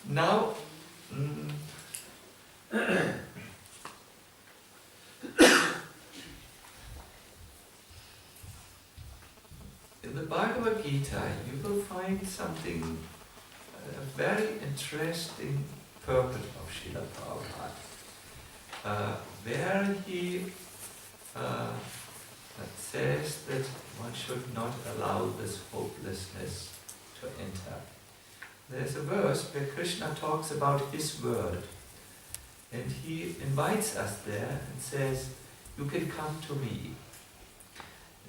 Now, in the Bhagavad Gita, you will find something, a very interesting purport of Srila Prabhupada, where he says that one should not allow this hopelessness to enter. There's a verse where Krishna talks about his word, and he invites us there and says, you can come to me.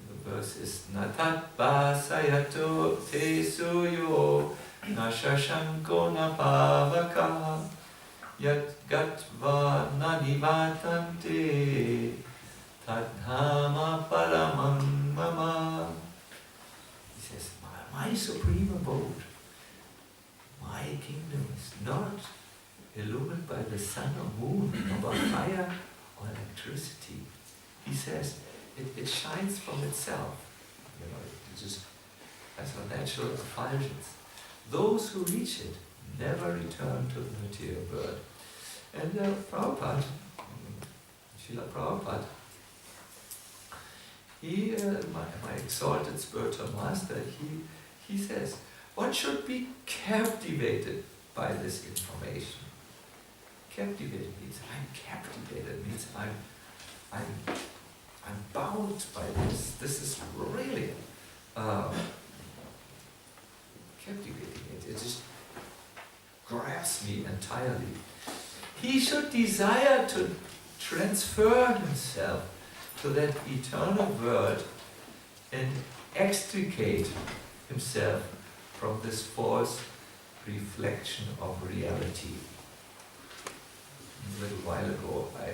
The verse is Natat Basayato Te Suyo Nashashanko Napavaka Yat Gatva Nanivatante Tadhama Paramam Mama. He says, my supreme abode, my kingdom is not illumined by the sun or moon, nor by fire or electricity. He says, it shines from itself. You know, it just has a natural effulgence. Those who reach it never return to the material world. And Prabhupada, Srila Prabhupada, he, my exalted spiritual master, he says, one should be captivated by this information. Captivated means I'm captivated, means I'm bound by this. This is really captivating. It just grabs me entirely. He should desire to transfer himself to that eternal world and extricate himself from this false reflection of reality. A little while ago, I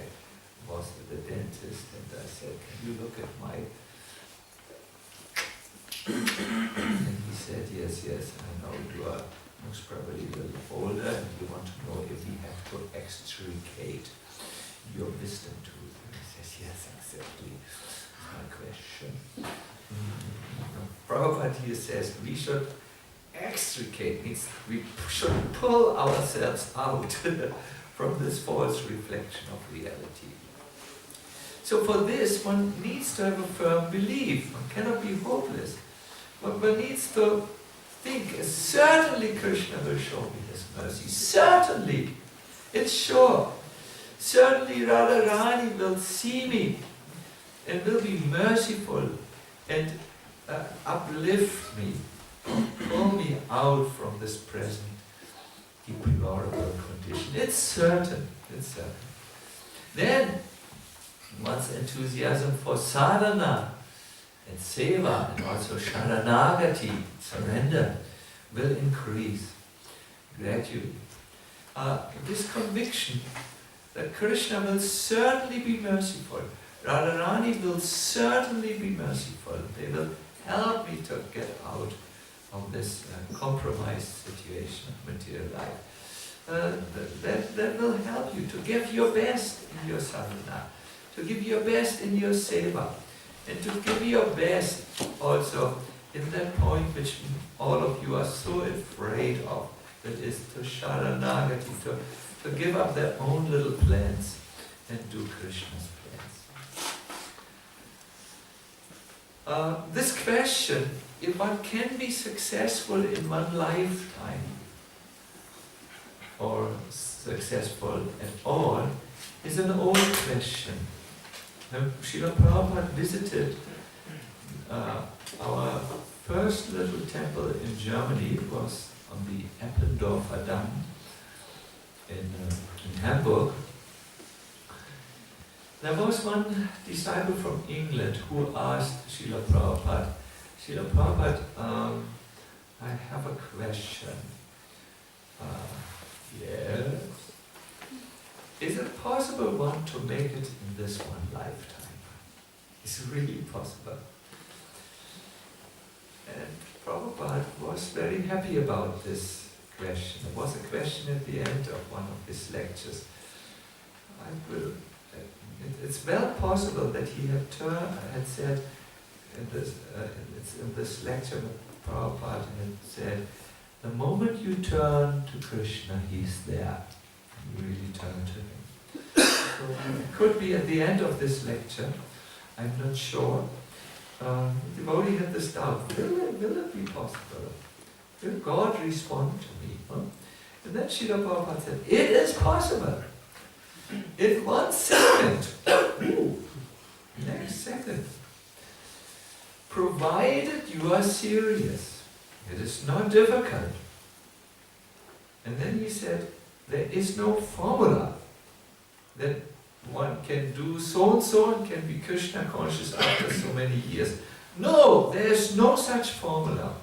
was at the dentist and I said, can you look at my... And he said, yes, I know you are most probably a little older and you want to know if we have to extricate your wisdom tooth. And he says, yes, exactly. That's my question. Prabhupada here says we should extricate, means we should pull ourselves out from this false reflection of reality. So for this, one needs to have a firm belief. One cannot be hopeless. But one needs to think, certainly Krishna will show me his mercy. Certainly. It's sure. Certainly Radharani will see me and will be merciful and uplift me, pull me out from this present deplorable condition. It's certain. It's certain. Then, one's enthusiasm for sadhana and seva and also sharanagati, surrender, will increase gradually. This conviction that Krishna will certainly be merciful, Radharani will certainly be merciful, they will help me to get out of this compromised situation of material life. That will help you to give your best in your sadhana, to give your best in your seva, and to give your best also in that point which all of you are so afraid of, that is to sharanagati, to give up their own little plans and do Krishna's plans. This question, if one can be successful in one lifetime, or successful at all, is an old question. Srila Prabhupada visited our first little temple in Germany. It was on the Eppendorfer Damm in Hamburg. There was one disciple from England who asked Srila Prabhupada, Srila Prabhupada, I have a question. Yes. Is it possible one to make it in this one lifetime? Is it really possible? And Prabhupada was very happy about this question. It was a question at the end of one of his lectures. It's well possible that he had said in this lecture, Prabhupada had said, The moment you turn to Krishna, he's there. You really turn to him. So it could be at the end of this lecture, I'm not sure. The devotee had this doubt, will it be possible? Will God respond to me? Huh? And then Srila Prabhupada said, it is possible. In 1 second. Ooh, next second. Provided you are serious. It is not difficult. And then he said, there is no formula that one can do so and so and can be Krishna conscious after so many years. No, there is no such formula.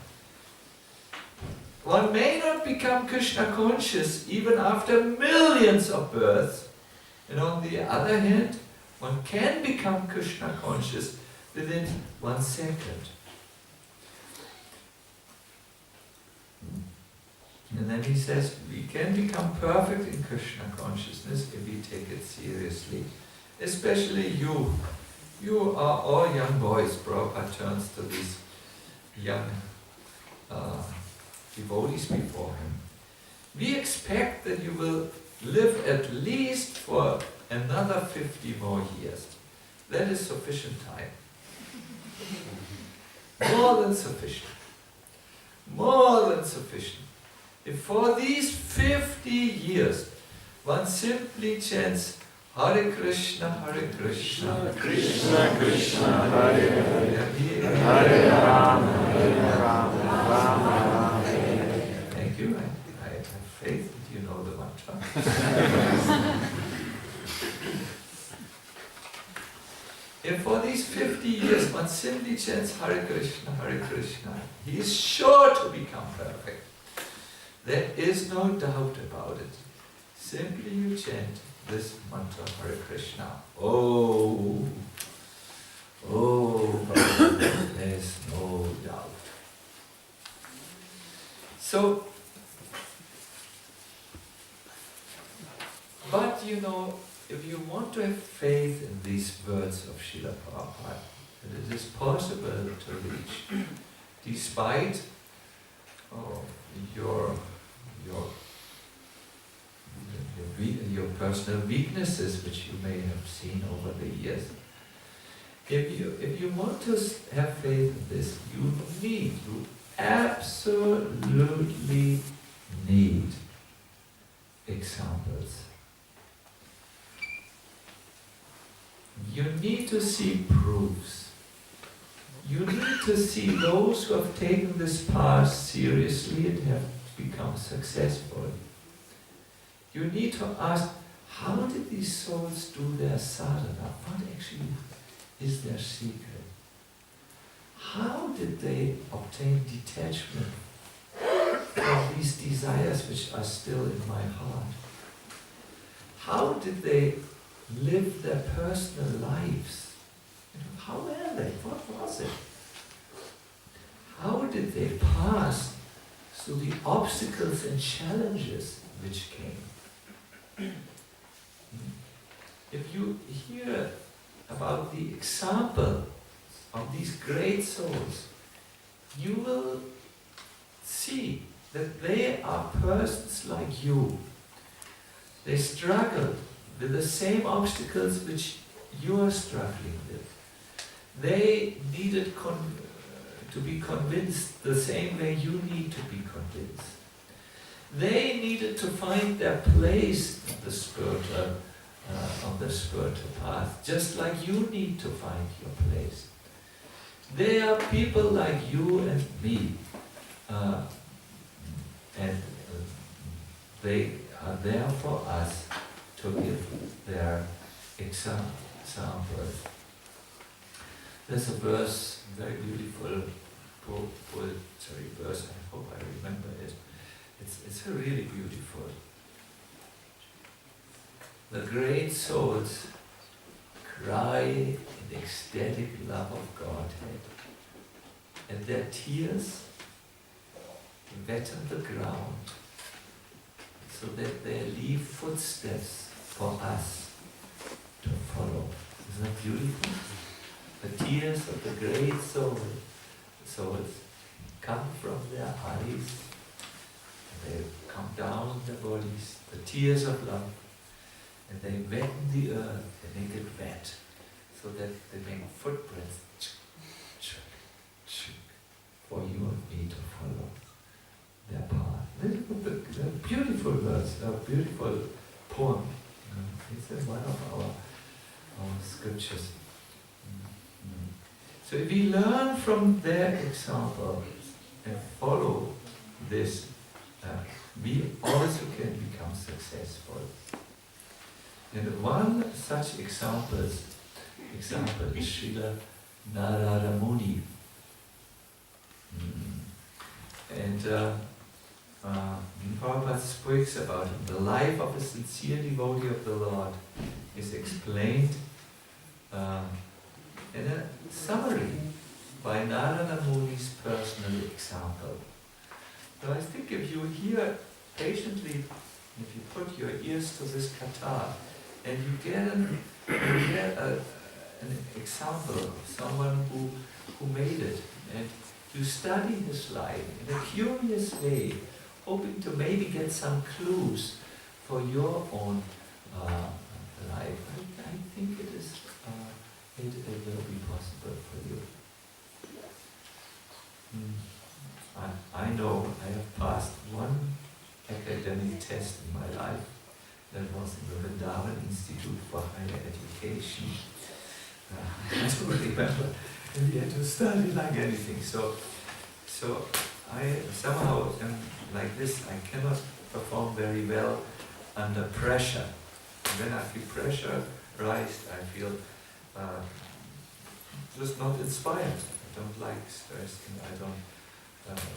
One may not become Krishna conscious even after millions of births. And on the other hand, one can become Krishna conscious within 1 second. And then he says, we can become perfect in Krishna consciousness if we take it seriously. Especially you. You are all young boys. Prabhupada turns to these young devotees before him. We expect that you will live at least for another 50 more years. That is sufficient time. More than sufficient. More than sufficient. If for these 50 years one simply chants Hare Krishna, Krishna Krishna, Hare Hare, Hare Rama, Rama Rama. Thank you. I have faith that you know the mantra. If for these 50 years one simply chants Hare Krishna, he is sure to become perfect. There is no doubt about it. Simply you chant this mantra Hare Krishna. Oh, there is no doubt. So, but you know, if you want to have faith in these words of Srila Prabhupada, that it is possible to reach, despite your personal weaknesses, which you may have seen over the years. If you want to have faith in this, you absolutely need examples. You need to see proofs. You need to see those who have taken this path seriously and have become successful. You need to ask, how did these souls do their sadhana? What actually is their secret? How did they obtain detachment from these desires which are still in my heart? How did they live their personal lives? How were they? What was it? How did they pass through the obstacles and challenges which came? If you hear about the example of these great souls, you will see that they are persons like you. They struggled with the same obstacles which you are struggling with. They needed to be convinced the same way you need to be convinced. They needed to find their place on the spiritual path, just like you need to find your place. They are people like you and me, and they are there for us to give their examples. There's a verse, very beautiful poetry verse, I hope I remember it. It's really beautiful. The great souls cry in ecstatic love of Godhead, and their tears wetten the ground, so that they leave footsteps for us to follow. Isn't that beautiful? The tears of the great souls come from their eyes they come down in their bodies, the tears of love, and they wetten the earth, they make it wet, so that they make footprints for you and me to follow their path. This is a beautiful verse, a beautiful poem. It's in one of our scriptures. So if we learn from their example and follow this, we also can become successful. And one such example is Srila Narada Muni. And Prabhupada speaks about him. The life of a sincere devotee of the Lord is explained in a summary by Narada Muni's personal example. So I think if you hear patiently, if you put your ears to this katha, and you get an example of someone who made it, and you study his life in a curious way, hoping to maybe get some clues for your own life, I think it will be possible for you. I know I have passed one academic test in my life. That was in the Vrindavan Institute for Higher Education. I don't remember. And we had to study like anything. So I somehow am like this. I cannot perform very well under pressure. When I feel pressure rise, I feel just not inspired. I don't like stress, and I don't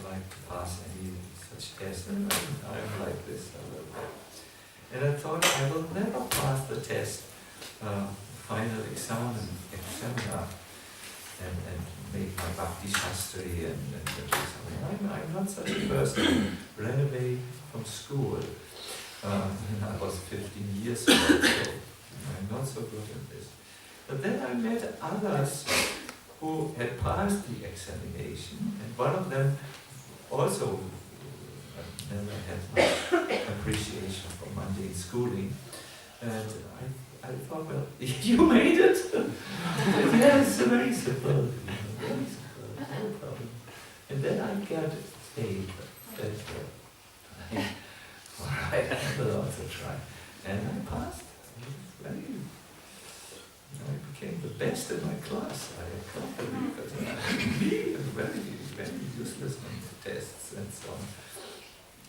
like to pass any such test. And I am like this a little bit. And I thought I will never pass the test, final examiner, and make my Bhakti Shastri and do something. I'm not such a person who ran away from school. And I was 15 years old, so I'm not so good at this. But then I met others who had passed the examination, and one of them also never had much appreciation for mundane schooling. And I thought, well, you made it? Yes, very simple. Very simple, no problem. And then I got faith that alright, I will also try. And I passed. I became the best in my class. I can't believe it. Me, very, very useless on the tests and so on.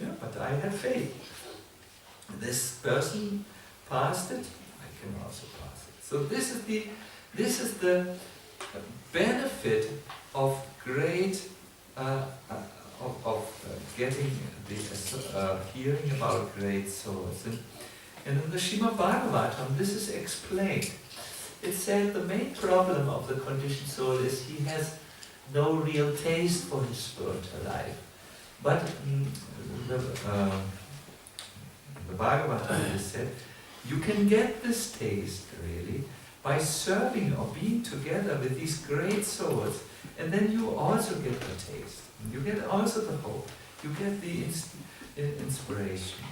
Yeah, but I had faith. This person passed it, I can also pass it. So this is the benefit of great getting the hearing about great souls. And in the Srimad Bhagavatam, this is explained. It said the main problem of the conditioned soul is he has no real taste for his spiritual life. But the Bhagavatam is said, you can get this taste really by serving or being together with these great souls, and then you also get the taste. You get also the hope. You get the inspiration.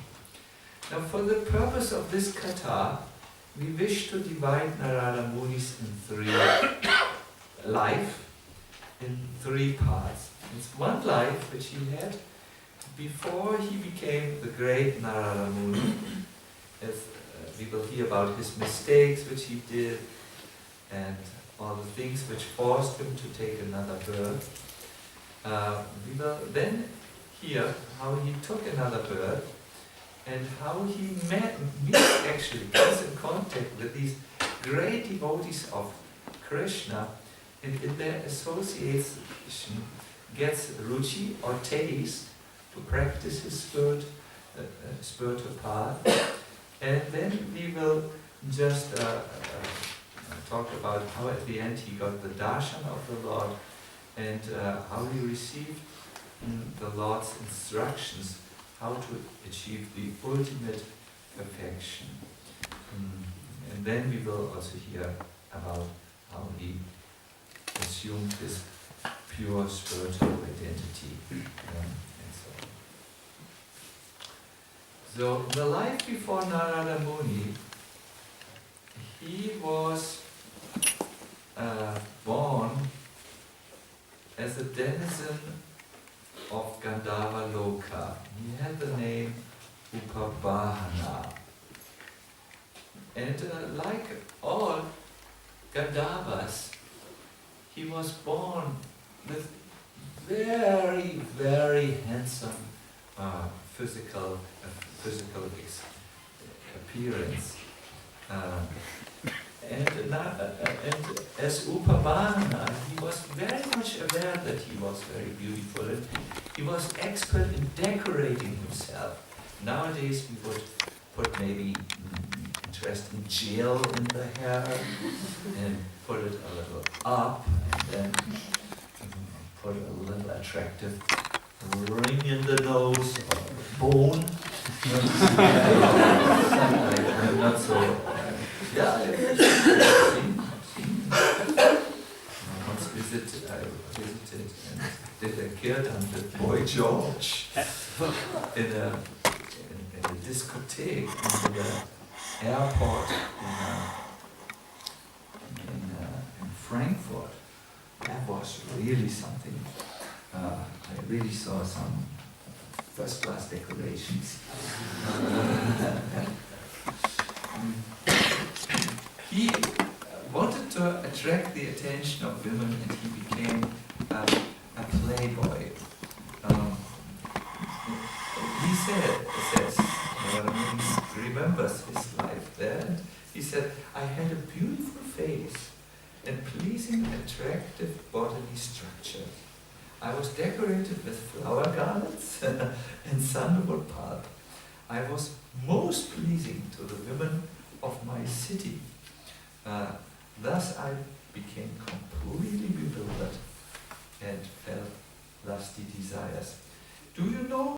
Now, for the purpose of this katha, we wish to divide Narada Muni's life in three parts. It's one life which he had before he became the great Narada Muni. As we will hear about his mistakes which he did, and all the things which forced him to take another birth. We will then hear how he took another birth, and how he comes in contact with these great devotees of Krishna, and in their association gets ruchi or taste to practice his spiritual path. And then we will just talk about how at the end he got the darshan of the Lord, and how he received the Lord's instructions how to achieve the ultimate perfection. And then we will also hear about how he assumed his pure spiritual identity, and so on. So the life before Narada Muni, he was born as a denizen of Gandhava Loka. He had the name Upavahana. And like all Gandhavas, he was born with very, very handsome physical appearance. And as Upavahana, he was very much aware that he was very beautiful, and he was expert in decorating himself. Nowadays we would put maybe interesting gel in the hair and put it a little up, and then put a little attractive ring in the nose or bone. I'm not so. Yeah, I've seen. Once I visited and did a kirtan with Boy George in a discotheque in the airport in Frankfurt. That was really something. I really saw some first-class decorations. He wanted to attract the attention of women, and he became a playboy. He says, he remembers his life there, and he said, I had a beautiful face and pleasing, attractive bodily structure. I was decorated with flower garlands and sandalwood pulp. I was most pleasing to the women of my city. Thus I became completely bewildered and felt lusty desires. Do you know